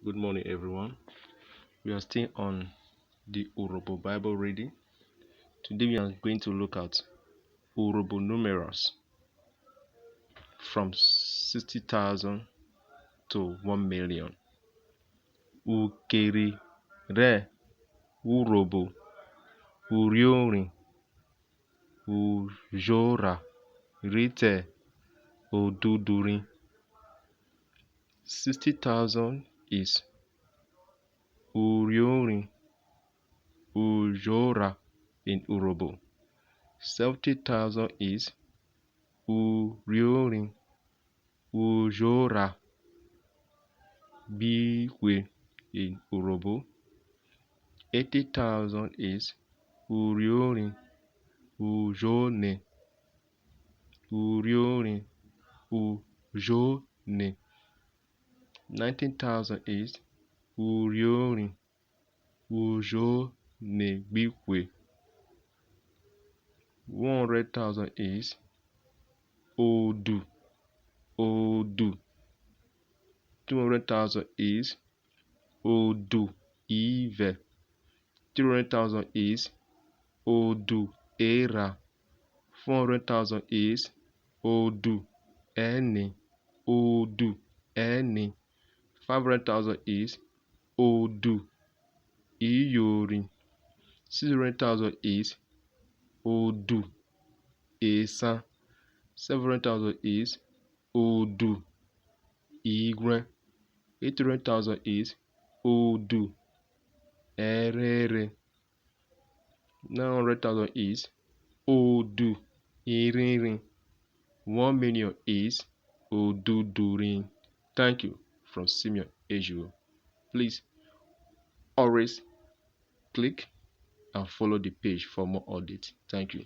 Good morning, everyone. We are still on the Urhobo Bible reading. Today we are going to look at Urhobo numerals from 60,000 to 1 million. Ukeri re Urhobo Uriorin Ujora Rite Odudurin. 60,000 is Uriorin Ujora in Urhobo. 70,000 is Uriorin Ujora Biwe in Urhobo. 80,000 is Uriorin Ujone Uriorin Ujone. 19,000 is Uriorin Ujone Biwe. 100,000 is Odu Odu. 200,000 is Odu Ive. 300,000 is Odu Era. 400,000 is Odu Eni. Odu Eni. 500,000 is Odu Iyorin. 600,000 is Odu Esan. 700,000 is Odu Igwe. 800,000 is Odu Erere. 900,000 is Odu Iririn. 1 million is Odudurin. Thank you from Simeon Ejuo. Please always click and follow the page for more updates. Thank you.